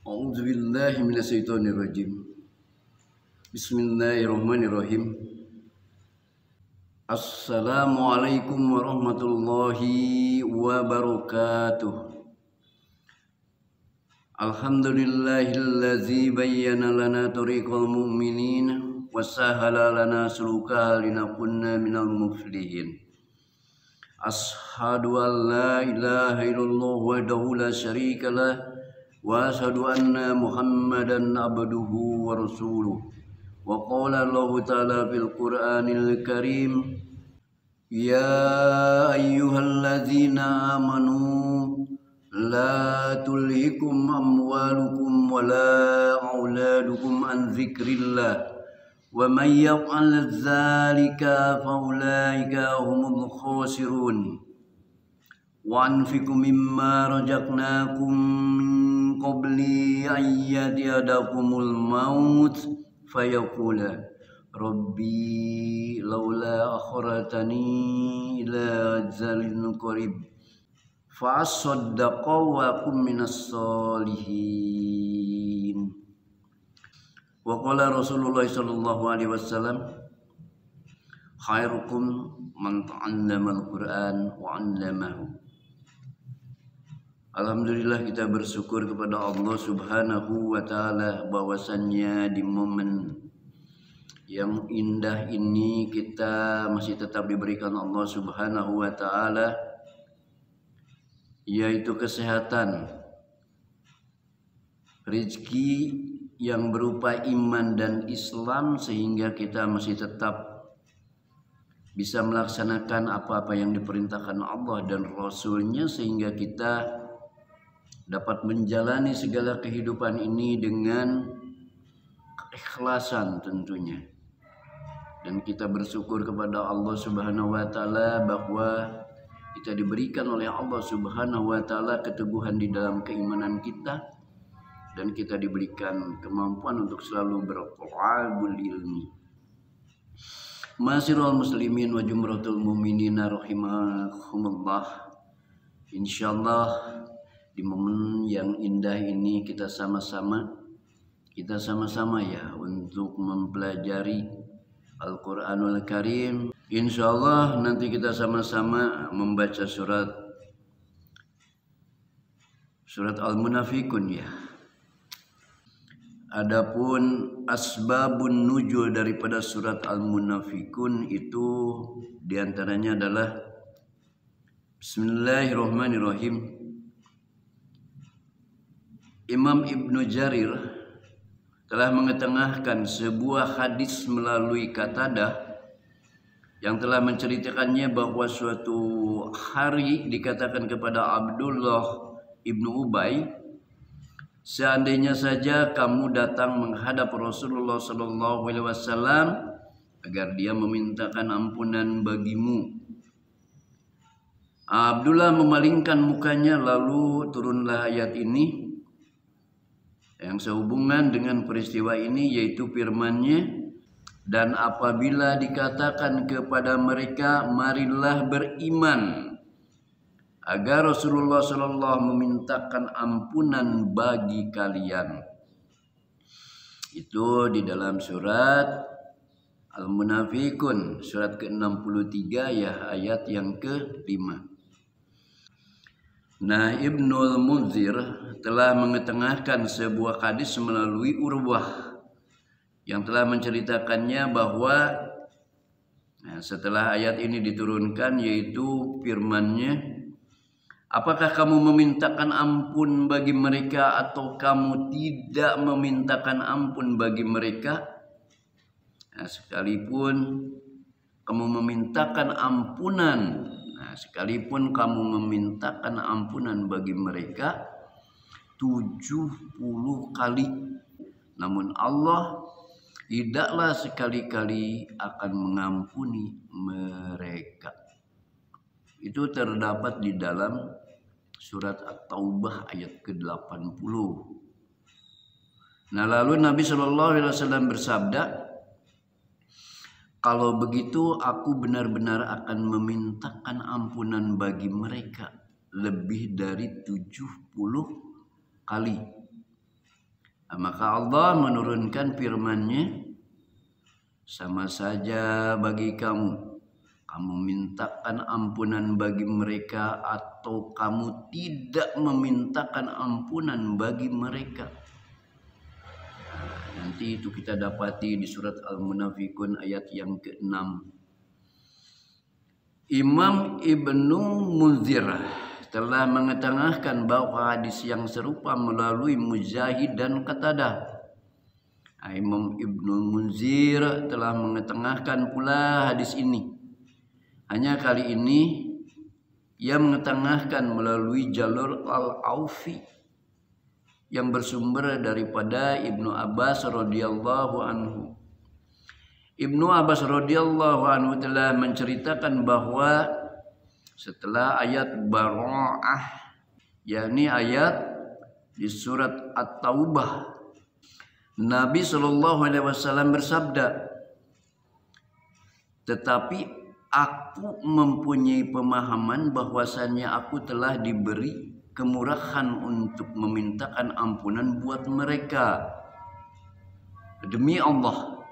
A'udzu billahi minasyaitonir rajim. Bismillahirrahmanirrahim. Assalamualaikum warahmatullahi wabarakatuh. Alhamdulillahillazi bayyana lana tariqal mu'minin wa sahala lana suluka linakunna minal muflihin. Ashhadu an la ilaha illallah wahdahu la syarika lah wa asyhadu anna Muhammadan abduhu wa rasuluh. Wa qala Allah ta'ala fil Qur'anil Karim, ya ayyuhalladzina amanu la tulhikum amwalukum wa la auladukum an dzikrillah wa may yaf'al dzalika fa ulaika humul khasirun. Wa anfiqu mimma razaqnakum min qabli an ya'tiyadakumul maut fayaqula rabbi laula akhartani ila ajalin qarib fa asaddaqa wa akum minas solihin. Wa qala Rasulullah sallallahu alaihi wasallam, khairukum man ta'allama al-Qur'an wa 'allamahu. Alhamdulillah, kita bersyukur kepada Allah Subhanahu wa Ta'ala bahwasannya di momen yang indah ini kita masih tetap diberikan Allah Subhanahu wa Ta'ala, yaitu kesehatan, rezeki yang berupa iman dan Islam, sehingga kita masih tetap bisa melaksanakan apa-apa yang diperintahkan Allah dan Rasul-Nya, sehingga kita dapat menjalani segala kehidupan ini dengan keikhlasan tentunya. Dan kita bersyukur kepada Allah Subhanahu wa Ta'ala bahwa kita diberikan oleh Allah Subhanahu wa Ta'ala keteguhan di dalam keimanan kita, dan kita diberikan kemampuan untuk selalu berthalabul ilmi. Ma'asyiral muslimin wa jumratul mu'minina rahimakumullah. Insyaallah di momen yang indah ini kita sama-sama ya untuk mempelajari Al-Qur'anul Karim. Insyaallah nanti kita sama-sama membaca surat Al-Munafiqun ya. Adapun asbabun nuzul daripada surat Al-Munafiqun itu diantaranya adalah Bismillahirrahmanirrahim. Imam Ibnu Jarir telah mengetengahkan sebuah hadis melalui Qatadah yang telah menceritakannya bahwa suatu hari dikatakan kepada Abdullah ibnu Ubay, seandainya saja kamu datang menghadap Rasulullah sallallahu alaihi wasallam agar dia memintakan ampunan bagimu. Abdullah memalingkan mukanya, lalu turunlah ayat ini yang sehubungan dengan peristiwa ini, yaitu firman-Nya, dan apabila dikatakan kepada mereka marilah beriman, agar Rasulullah sallallahu memintakan ampunan bagi kalian. Itu di dalam surat Al-Munafiqun, surat ke-63 ya, ayat yang ke-5. Nah, Ibnul Munzir telah mengetengahkan sebuah hadis melalui Urwah yang telah menceritakannya bahwa setelah ayat ini diturunkan, yaitu firman-Nya, apakah kamu memintakan ampun bagi mereka atau kamu tidak memintakan ampun bagi mereka? Sekalipun kamu memintakan ampunan, sekalipun kamu memintakan ampunan bagi mereka 70 kali, namun Allah tidaklah sekali-kali akan mengampuni mereka. Itu terdapat di dalam surat At-Taubah ayat ke-80. Nah, lalu Nabi Shallallahu alaihi wasallam bersabda, kalau begitu aku benar-benar akan memintakan ampunan bagi mereka lebih dari 70 kali. Maka Allah menurunkan firman-Nya, sama saja bagi kamu mintakan ampunan bagi mereka atau kamu tidak memintakan ampunan bagi mereka. Nanti itu kita dapati di surat Al-Munafikun ayat yang ke-6. Imam Ibnu Munzir telah mengetengahkan bahwa hadis yang serupa melalui Mujahid dan Qatadah. Imam Ibnu Munzir telah mengetengahkan pula hadis ini. Hanya kali ini ia mengetengahkan melalui jalur Al-Aufi yang bersumber daripada Ibnu Abbas radhiyallahu anhu. Ibnu Abbas radhiyallahu anhu telah menceritakan bahwa setelah ayat Bara'ah, yakni ayat di surat At-Taubah, Nabi Shallallahu Alaihi Wasallam bersabda, tetapi aku mempunyai pemahaman bahwasannya aku telah diberi kemurahan untuk memintakan ampunan buat mereka. Demi Allah,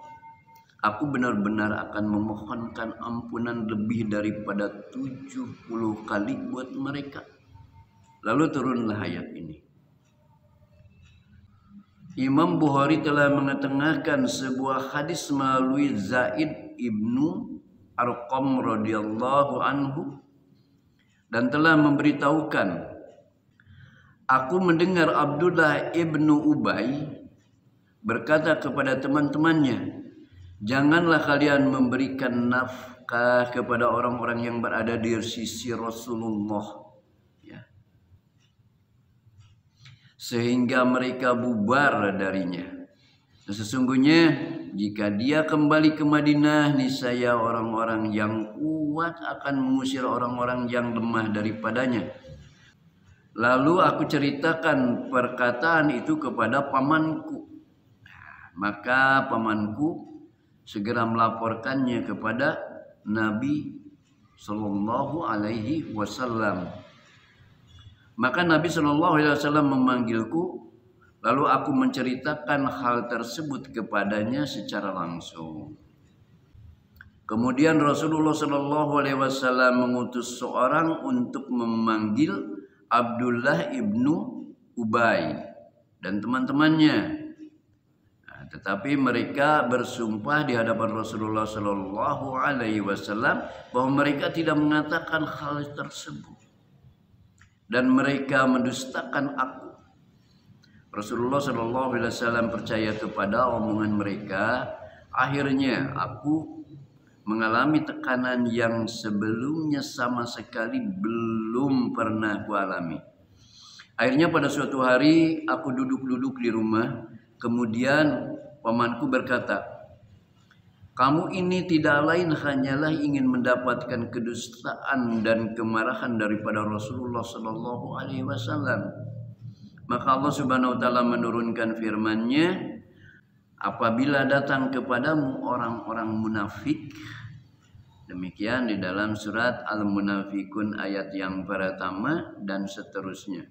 aku benar-benar akan memohonkan ampunan lebih daripada 70 kali buat mereka. Lalu turunlah ayat ini. Imam Bukhari telah mengetengahkan sebuah hadis melalui Zaid ibnu Arqam radhiyallahu anhu dan telah memberitahukan, aku mendengar Abdullah ibnu Ubay berkata kepada teman-temannya, janganlah kalian memberikan nafkah kepada orang-orang yang berada di sisi Rasulullah, sehingga mereka bubar darinya. Dan sesungguhnya jika dia kembali ke Madinah, niscaya orang-orang yang kuat akan mengusir orang-orang yang lemah daripadanya. Lalu aku ceritakan perkataan itu kepada pamanku. Maka pamanku segera melaporkannya kepada Nabi Sallallahu Alaihi Wasallam. Maka Nabi Shallallahu Alaihi Wasallam memanggilku, lalu aku menceritakan hal tersebut kepadanya secara langsung. Kemudian Rasulullah Shallallahu Alaihi Wasallam mengutus seorang untuk memanggil Abdullah ibnu Ubay dan teman-temannya. Tetapi mereka bersumpah di hadapan Rasulullah Shallallahu Alaihi Wasallam bahwa mereka tidak mengatakan hal tersebut. Dan mereka mendustakan aku. Rasulullah Shallallahu Alaihi Wasallam percaya kepada omongan mereka. Akhirnya aku mengalami tekanan yang sebelumnya sama sekali belum pernah aku alami. Akhirnya pada suatu hari aku duduk-duduk di rumah. Kemudian pamanku berkata, kamu ini tidak lain hanyalah ingin mendapatkan kedustaan dan kemarahan daripada Rasulullah Sallallahu Alaihi Wasallam. Maka Allah Subhanahu Wa Taala menurunkan firman-Nya, apabila datang kepadamu orang-orang munafik. Demikian di dalam surat Al-Munafikun ayat yang pertama dan seterusnya.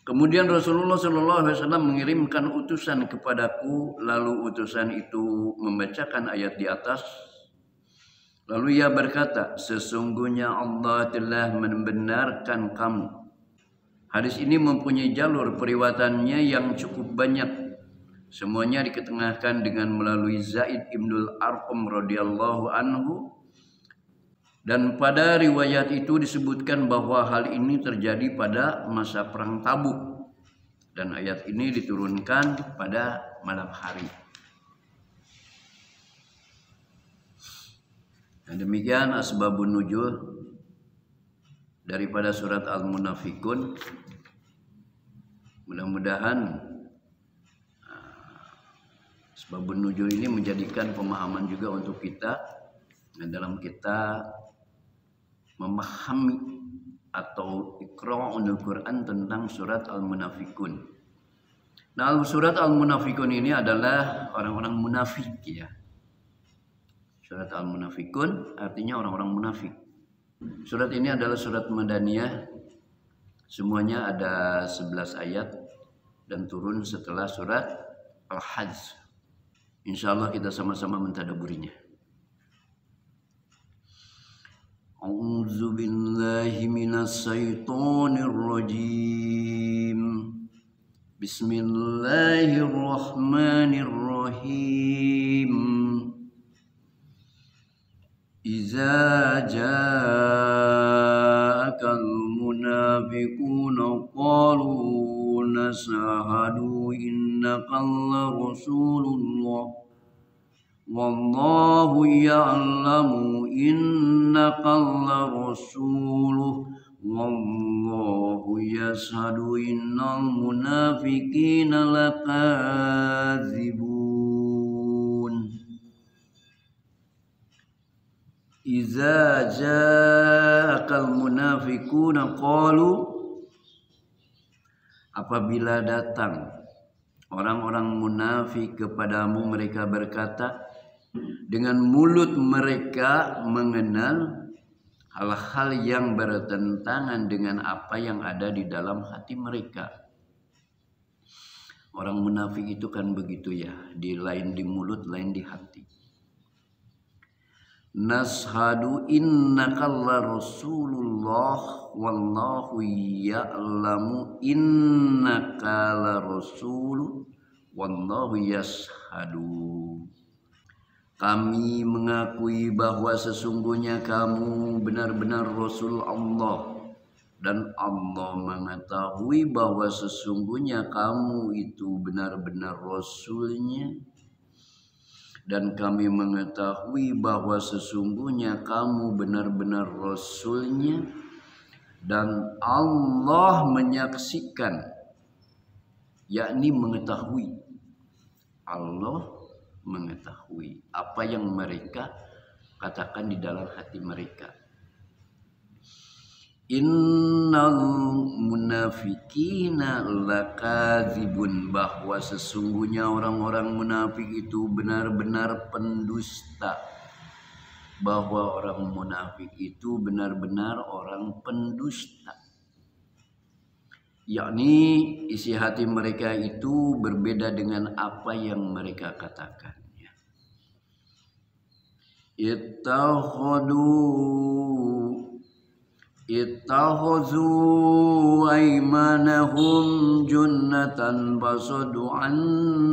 Kemudian Rasulullah SAW mengirimkan utusan kepadaku, lalu utusan itu membacakan ayat di atas. Lalu ia berkata, sesungguhnya Allah telah membenarkan kamu. Hadis ini mempunyai jalur periwayatannya yang cukup banyak. Semuanya diketengahkan dengan melalui Zaid ibnul Arqam radhiyallahu anhu. Dan pada riwayat itu disebutkan bahwa hal ini terjadi pada masa perang Tabuk. Dan ayat ini diturunkan pada malam hari. Dan demikian asbabun nuzul daripada surat Al-Munafikun. Mudah-mudahan asbabun nuzul ini menjadikan pemahaman juga untuk kita dalam kita memahami atau iqra'ul Quran tentang surat Al-Munafikun. Nah, surat Al-Munafikun ini adalah orang-orang munafik, ya. Surat Al-Munafikun artinya orang-orang munafik. Surat ini adalah surat Madaniyah. Semuanya ada 11 ayat dan turun setelah surat Al-Hajj. Insyaallah kita sama-sama mentadaburinya. A'udzu billahi minas syaitonir rajim. Bismillahirrahmanirrahim. Iza ja'akal munafiquna qalu nashhadu innaka rasulullah wallahu ya'lamu innaka rasuluh wallahu yashhadu innal munafiqina lakadzibun. Iza ja'akal munafiquna qalu, apabila datang orang-orang munafik kepadamu, mereka berkata, dengan mulut mereka mengenal hal-hal yang bertentangan dengan apa yang ada di dalam hati mereka. Orang munafik itu kan begitu ya, lain di mulut, lain di hati. Nashhadu innaka rasulullah wallahu ya'lamu innaka rasul wallahu yashhadu. Kami mengakui bahwa sesungguhnya kamu benar-benar Rasul Allah, dan Allah mengetahui bahwa sesungguhnya kamu itu benar-benar Rasulnya, dan kami mengetahui bahwa sesungguhnya kamu benar-benar Rasulnya, dan Allah menyaksikan, yakni mengetahui. Allah mengetahui apa yang mereka katakan di dalam hati mereka. Innal munafiqina lakadzibun, bahwa sesungguhnya orang-orang munafik itu benar-benar pendusta. Bahwa orang munafik itu benar-benar orang pendusta. Yakni isi hati mereka itu berbeda dengan apa yang mereka katakan. Ittakhadhu aymanahum junnatan fasadu an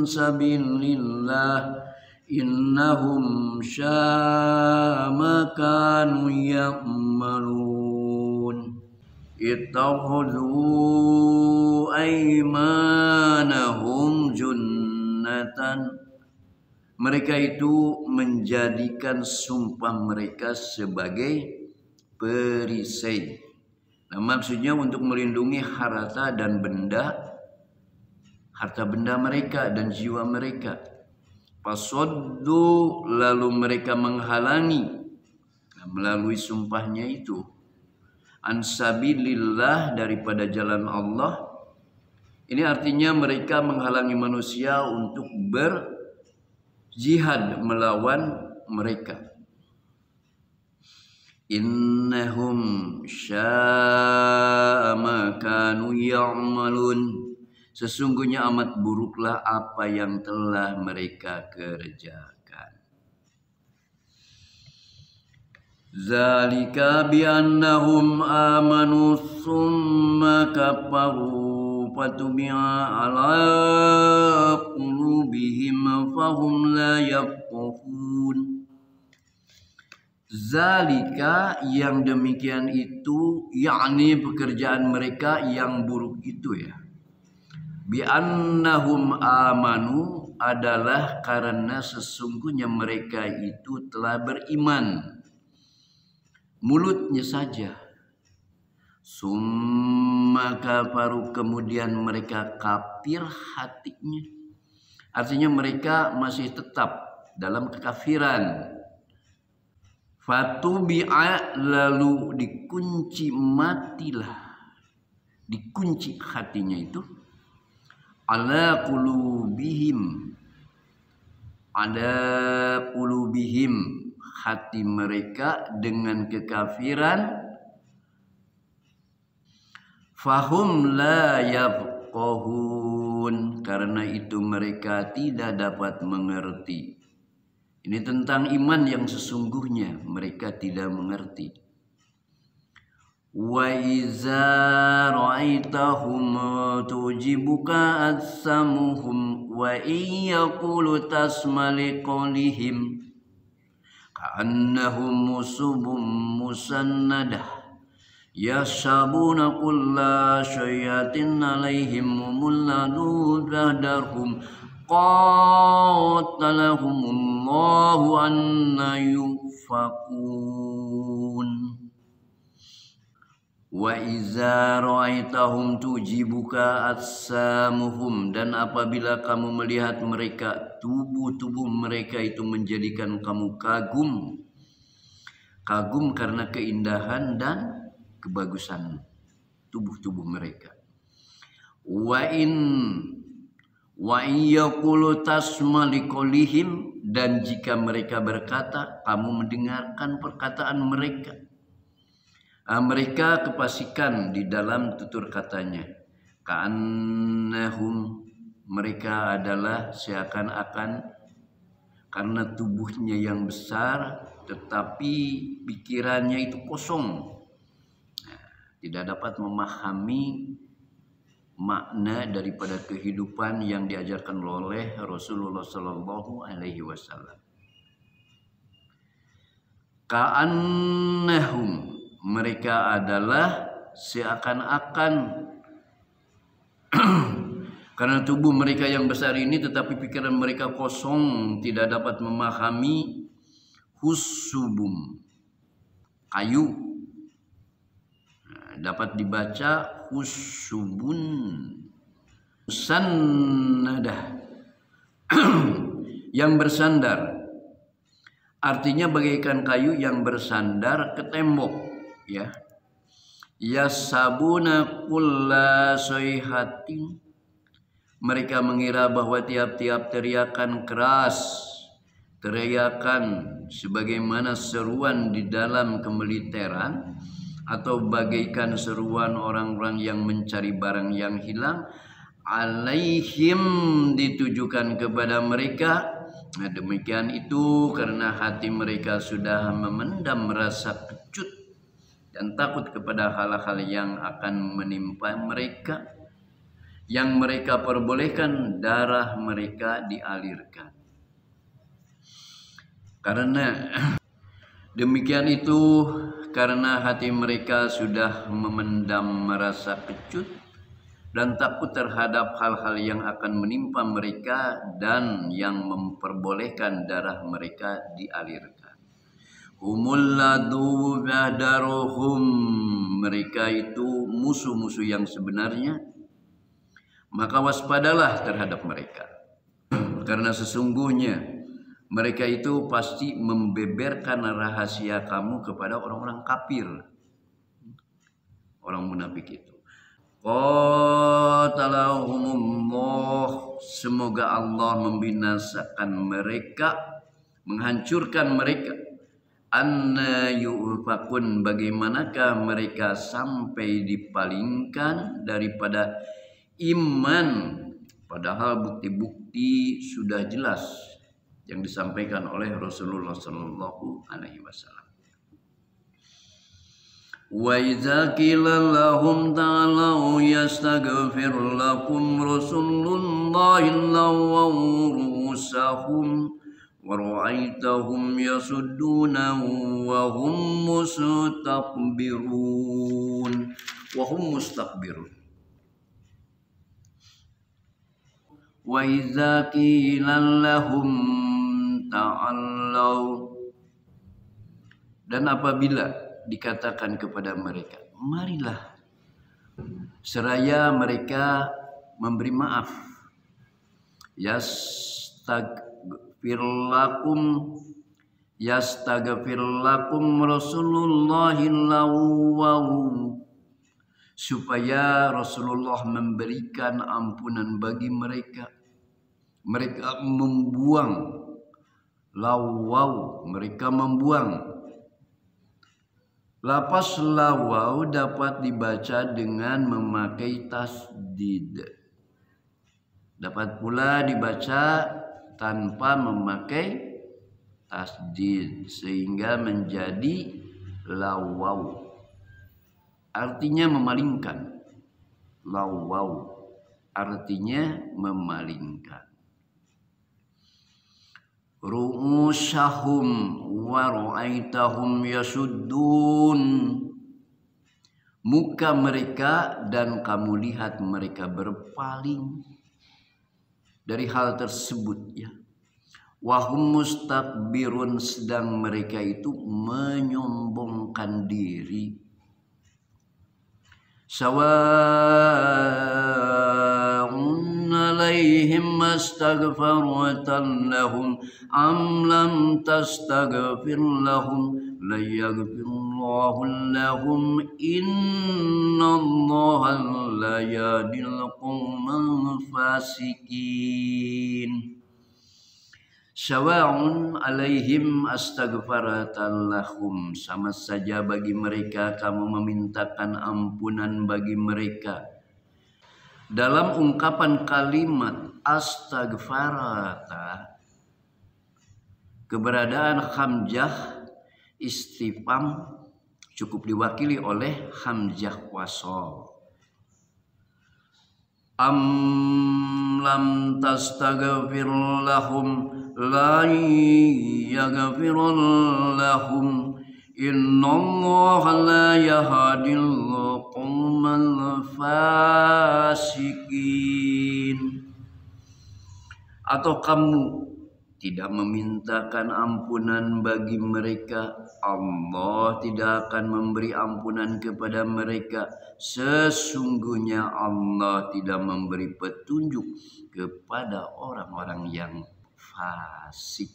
sabilillah innahum syama kanu ya'malun. Ittakhadhu aymanahum junnatan, mereka itu menjadikan sumpah mereka sebagai perisai. Nah, maksudnya untuk melindungi harta benda mereka dan jiwa mereka. Fasoddu, lalu mereka menghalangi melalui sumpahnya itu, ansabilillah, daripada jalan Allah. Ini artinya mereka menghalangi manusia untuk berjihad melawan mereka. Innahum syama kanu ya'malun, sesungguhnya amat buruklah apa yang telah mereka kerjakan. Zalika biannahum amanu summa kafaru fatubi'a ala qulubihim fahum la yafqahun. Zalika, yang demikian itu, yakni pekerjaan mereka yang buruk itu ya. Bi'annahum amanu, adalah karena sesungguhnya mereka itu telah beriman. Mulutnya saja. Summa kafaru, kemudian mereka kafir hatinya. Artinya mereka masih tetap dalam kekafiran. Fatubi'a, lalu dikunci, matilah, dikunci hatinya itu, ala qulubihim, hati mereka dengan kekafiran. Fahum la yafqahun, karena itu mereka tidak dapat mengerti. Ini tentang iman yang sesungguhnya mereka tidak mengerti. Wa iza ra'aitahum tujibuka atsamuhum wa iyaqulu tasmali qawlihim ka'annahum musubum musannadah yashabuna kulla syayatin alaihim muladu zahdarhum qatalahumullahu anna yufakun. Wa iza ra'aitahum tujibuka atsamuhum, dan apabila kamu melihat mereka, tubuh-tubuh mereka itu menjadikan kamu kagum. Kagum karena keindahan dan kebagusan tubuh-tubuh mereka. Wa yaqulu tasma liqaulihim, dan jika mereka berkata, kamu mendengarkan perkataan mereka. Mereka kepastikan di dalam tutur katanya. Ka'annahum, mereka adalah seakan-akan karena tubuhnya yang besar tetapi pikirannya itu kosong. Tidak dapat memahami makna daripada kehidupan yang diajarkan oleh Rasulullah Sallallahu Alaihi Wasallam. Ka'annahum, mereka adalah seakan-akan karena tubuh mereka yang besar ini tetapi pikiran mereka kosong, tidak dapat memahami. Husubum, kayu, dapat dibaca husubun. Musannadah, yang bersandar, artinya bagaikan kayu yang bersandar ke tembok. Ya, yasabuna kulla sayhatin, mereka mengira bahwa tiap-tiap teriakan keras, teriakan sebagaimana seruan di dalam kemiliteran atau bagaikan seruan orang-orang yang mencari barang yang hilang, alaihim, ditujukan kepada mereka. Nah, demikian itu karena hati mereka sudah memendam rasa kecut dan takut kepada hal-hal yang akan menimpa mereka, yang mereka perbolehkan darah mereka dialirkan. Karena demikian itu, karena hati mereka sudah memendam rasa kecut dan takut terhadap hal-hal yang akan menimpa mereka dan yang memperbolehkan darah mereka dialirkan. Humul ladu ba'daruhum, mereka itu musuh-musuh yang sebenarnya, maka waspadalah terhadap mereka. Karena sesungguhnya mereka itu pasti membeberkan rahasia kamu kepada orang-orang kafir, orang munafik itu. Qatalahumullah, semoga Allah membinasakan mereka, menghancurkan mereka. Anna yu'fakun, bagaimanakah mereka sampai dipalingkan daripada iman, padahal bukti-bukti sudah jelas yang disampaikan oleh Rasulullah Sallallahu Alaihi Wasallam. Wa idza qila lahum ta'alu yastaghfir lakum Rasulullahi lawaw ru'usahum wa ra'aitahum yasudduna wa hum mustakbirun. Wa idza qila lahum ta'alu, dan apabila dikatakan kepada mereka, marilah, seraya mereka memberi maaf. Yastaghfir lakum Rasulullahi lawaw, supaya Rasulullah memberikan ampunan bagi mereka. Mereka membuang, lawaw, mereka membuang. Lapas lawaw dapat dibaca dengan memakai tasdid. Dapat pula dibaca tanpa memakai tasdid sehingga menjadi lawau. Artinya memalingkan. Lawau artinya memalingkan. Ru'usahum wa ra'aitahum yasuddun. Muka mereka dan kamu lihat mereka berpaling dari hal tersebut ya. Wahum mustakbirun, sedang mereka itu menyombongkan diri. Sawa'un alaihim astaghfaratan lahum am lam tastaghfir lahum la yaghfirullahu lahum innallaha la yahdil qaumal fasikin. Syawa'un alaihim astaghfaratan lahum, sama saja bagi mereka kamu memintakan ampunan bagi mereka. Dalam ungkapan kalimat astaghfarata, keberadaan hamzah istifham cukup diwakili oleh hamzah wasol. Am lam tastaghfir lahum la yaghfirul lahum innallaha la yahdil qaumal fasikin. Atau kamu tidak memintakan ampunan bagi mereka, Allah tidak akan memberi ampunan kepada mereka. Sesungguhnya Allah tidak memberi petunjuk kepada orang-orang yang fasik.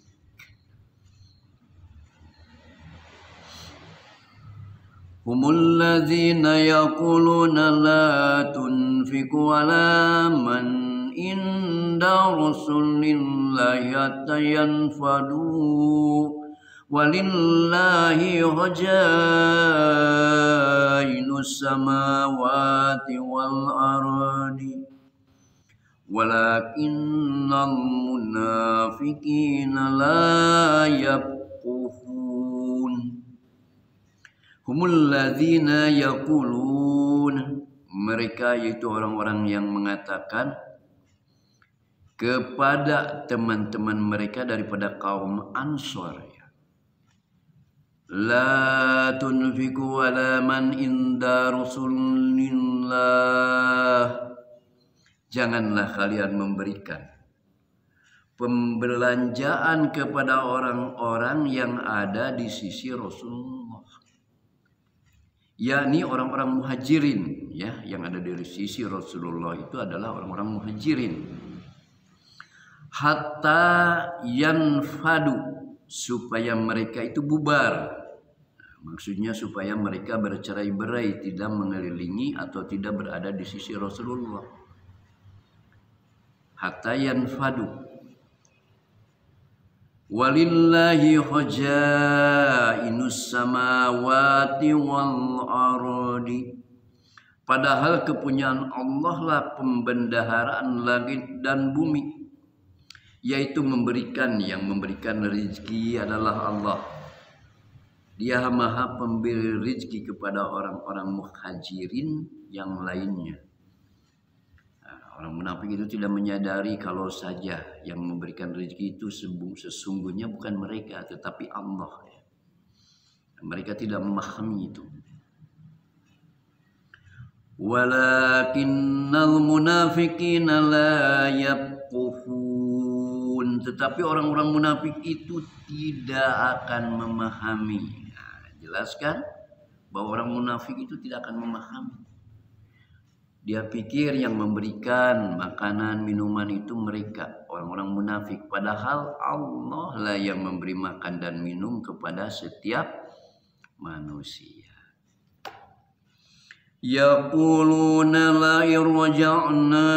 Humul ladzina yaquluna la tunfiqu ala man inda rasulillahi hatta yanfadu walillahi hajainus samawati wal ardi walakinnal munafiqina la yafqahun. Humul ladzina yaqulun, mereka yaitu orang-orang yang mengatakan kepada teman-teman mereka daripada kaum Ansor ya. La tunfiqu ala man inda rasulillah. Janganlah kalian memberikan pembelanjaan kepada orang-orang yang ada di sisi Rasulullah, yakni orang-orang muhajirin ya, yang ada di sisi Rasulullah itu adalah orang-orang muhajirin. Hatta yanfadu, supaya mereka itu bubar. Maksudnya supaya mereka bercerai-berai, tidak mengelilingi atau tidak berada di sisi Rasulullah. Hatta yanfadu. Walillahi hajainus samawati wal ardi. Padahal kepunyaan Allah lah pembendaharaan langit dan bumi. Yaitu memberikan, yang memberikan rezeki adalah Allah. Dia maha pemberi rezeki kepada orang-orang muhajirin yang lainnya. Nah, orang munafik itu tidak menyadari kalau saja yang memberikan rezeki itu sesungguhnya bukan mereka tetapi Allah. Mereka tidak memahami itu. Walakinnal munafiqina la yafqahun. Tetapi orang-orang munafik itu tidak akan memahami. Nah, jelaskan bahwa orang munafik itu tidak akan memahami. Dia pikir yang memberikan makanan, minuman itu mereka, orang-orang munafik. Padahal Allah lah yang memberi makan dan minum kepada setiap manusia. Yaquluna la irja'na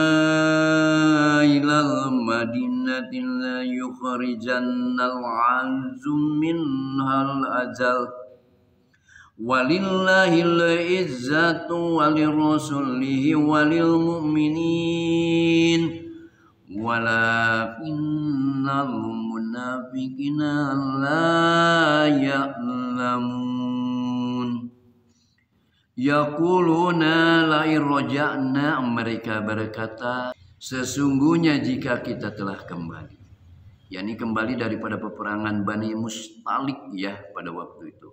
ilal madinati la yukhrijannal 'azum minhal azal walillahil izzatu walirrasulihi walil mu'minin walakinnal munafiqina la ya'lamun. Yaquluna la irja'na, mereka berkata sesungguhnya jika kita telah kembali, yakni kembali daripada peperangan Bani Mustalik ya pada waktu itu,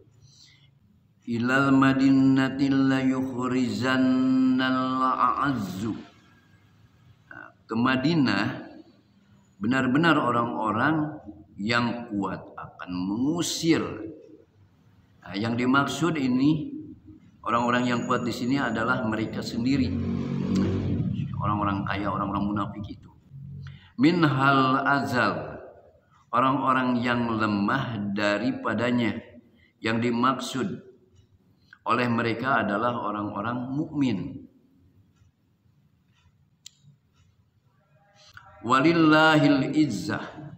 ilal madinati la yukhrizannal a'azzu, ke Madinah benar-benar orang-orang yang kuat akan mengusir. Nah, yang dimaksud ini orang-orang yang kuat di sini adalah mereka sendiri, orang-orang kaya, orang-orang munafik itu. Minhal azal, orang-orang yang lemah daripadanya. Yang dimaksud oleh mereka adalah orang-orang mukmin. Walillahil izzah,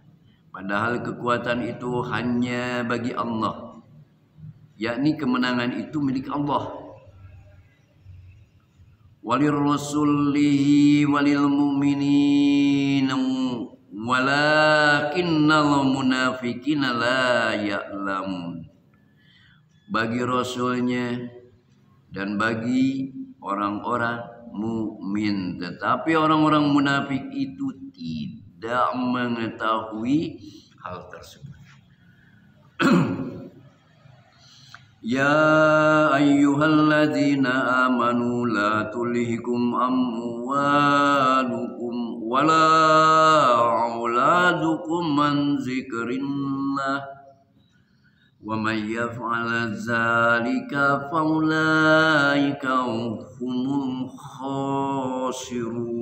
padahal kekuatan itu hanya bagi Allah, yakni kemenangan itu milik Allah. Walir rasulihi walil mu'minin walakinnal munafiqina la ya'lamun, bagi rasulnya dan bagi orang-orang mukmin, tetapi orang-orang munafik itu tidak mengetahui hal tersebut. Ya ayyuhalladzina amanu la tulhikum amwalukum wala auladukum an zikrillah wa may yaf'al dzalika faulaika humul khasirun.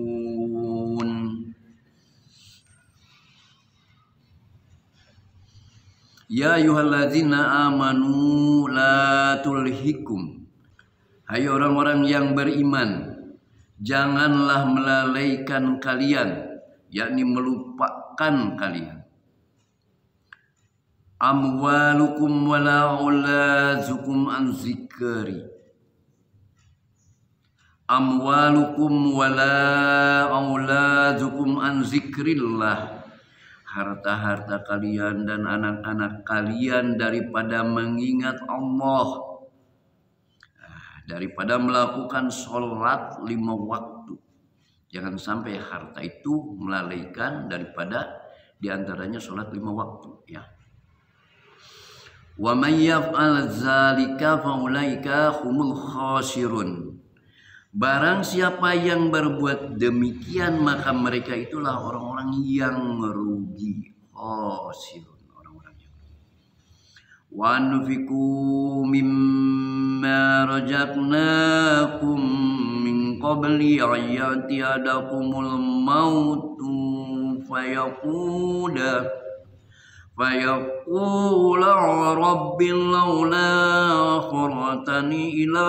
Ya ayyuhalladzina amanu la tulhikum, hai orang-orang yang beriman, janganlah melalaikan kalian, yakni melupakan kalian, amwalukum wala auladukum an zikri, amwalukum wala auladukum an zikrillah, harta-harta kalian dan anak-anak kalian daripada mengingat Allah, daripada melakukan sholat 5 waktu. Jangan sampai harta itu melalaikan daripada diantaranya sholat 5 waktu ya. Wa may yaf'al dzalika faulaika humul khasirun, barang siapa yang berbuat demikian maka mereka itulah orang-orang yang merugi. Khasirun, orang-orang yang wa anfiqu mimma razaqnakum min qabli ayati adakumul mautu fayaqula rabbil laula akhartani ila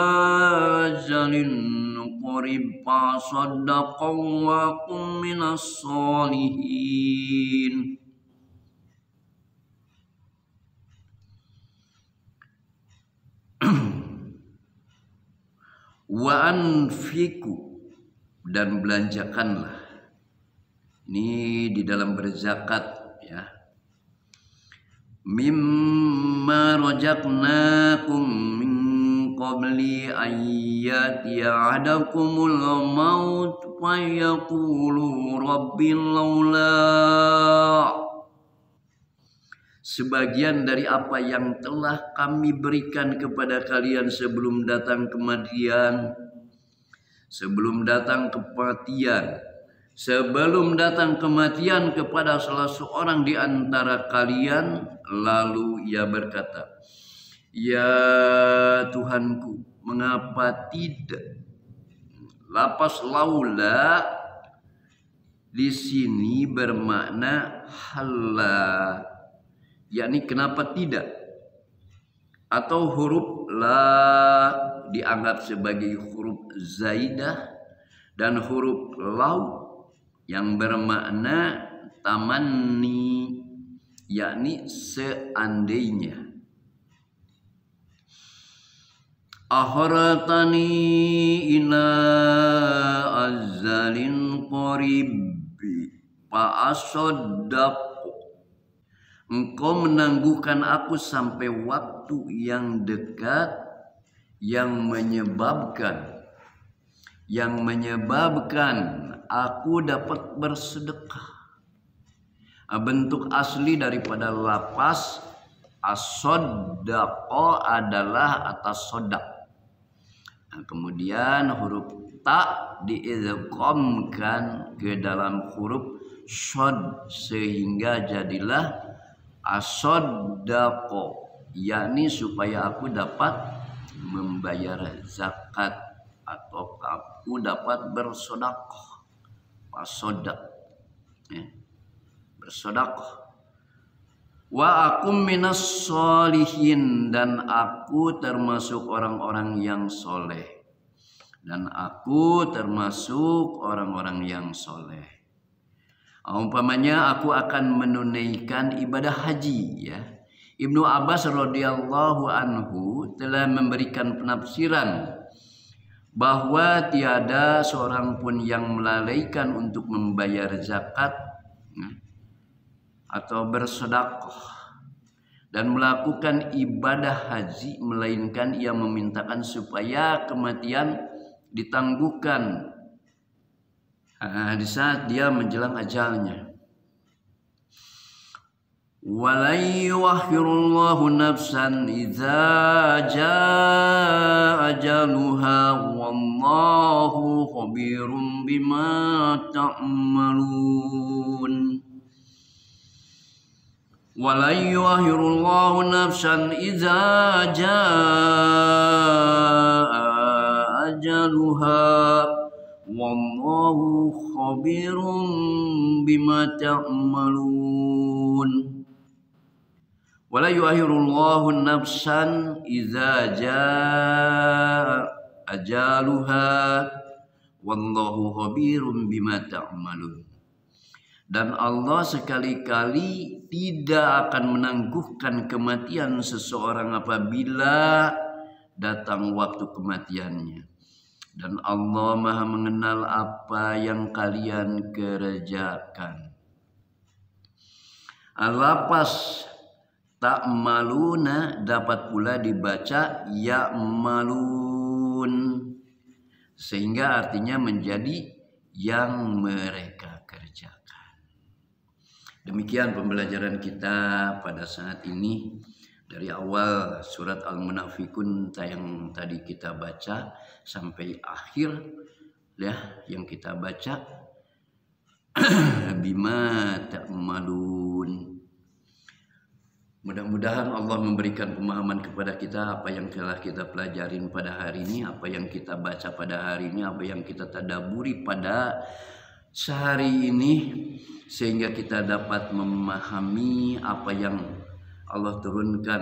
ajalin qarib fasaddaqu wa kum minas solihin. Wa anfiku, dan belanjakanlah. Ini di dalam berzakat ya. Mimma razaqnakum min qabli ayyati ahadakumul maut fa yaqulu rabbil laula, sebagian dari apa yang telah kami berikan kepada kalian sebelum datang kematian, sebelum datang kematian kepada salah seorang di antara kalian, lalu ia berkata, ya Tuhanku, mengapa tidak? Lapas laula di sini bermakna halla, yakni kenapa tidak, atau huruf la dianggap sebagai huruf zaidah dan huruf lau yang bermakna tamanni, yakni seandainya. Akharatani ila azalin qarib, fa'asaddaqu, engkau menangguhkan aku sampai waktu yang dekat yang menyebabkan aku dapat bersedekah. Bentuk asli daripada lapas as-saddaqah adalah atas sodak. Nah, kemudian huruf ta diidghamkan ke dalam huruf shod sehingga jadilah as-saddaqah, yakni supaya aku dapat membayar zakat atau aku dapat bersedekah. As-saddaq, ya, bersedekah. Wa akum minas sholihin, dan aku termasuk orang-orang yang soleh. Umpamanya aku akan menunaikan ibadah haji, ya. Ibnu Abbas radhiyallahu anhu telah memberikan penafsiran bahwa tiada seorang pun yang melalaikan untuk membayar zakat atau bersedekah dan melakukan ibadah haji, melainkan ia memintakan supaya kematian ditangguhkan di saat dia menjelang ajalnya. Wala yuakhirullahu nafsan idza jaa ajaluha wallahu khabirum bima ta'malun. Wala yuakhirullahu nafsan idza jaa ajaluha wallahu khabirum bima ta'malun. Wala yuakhirullahu nafsan idza jaa ajaluha wallahu khabirum bima ta'malun. Dan Allah sekali-kali tidak akan menangguhkan kematian seseorang apabila datang waktu kematiannya. Dan Allah Maha mengenal apa yang kalian kerjakan. Al-lapas ta'maluna dapat pula dibaca ya'malun, sehingga artinya menjadi yang mereka kerjakan. Demikian pembelajaran kita pada saat ini dari awal surat Al-Munafikun yang tadi kita baca sampai akhir, ya, yang kita baca bima ta'malun. Mudah-mudahan Allah memberikan pemahaman kepada kita apa yang telah kita pelajarin pada hari ini, apa yang kita baca pada hari ini, apa yang kita tadaburi pada sehari ini, sehingga kita dapat memahami apa yang Allah turunkan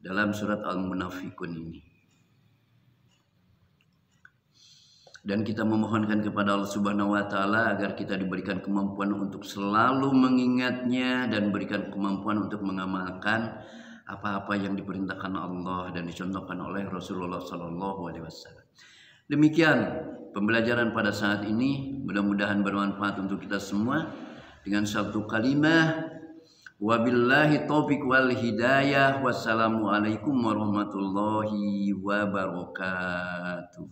dalam surat Al-Munafikun ini. Dan kita memohonkan kepada Allah Subhanahu wa taala agar kita diberikan kemampuan untuk selalu mengingatnya dan berikan kemampuan untuk mengamalkan apa-apa yang diperintahkan Allah dan dicontohkan oleh Rasulullah sallallahu alaihi wasallam. Demikian pembelajaran pada saat ini, mudah-mudahan bermanfaat untuk kita semua. Dengan satu kalimah, wabillahi taufiq wal hidayah. Wassalamualaikum warahmatullahi wabarakatuh.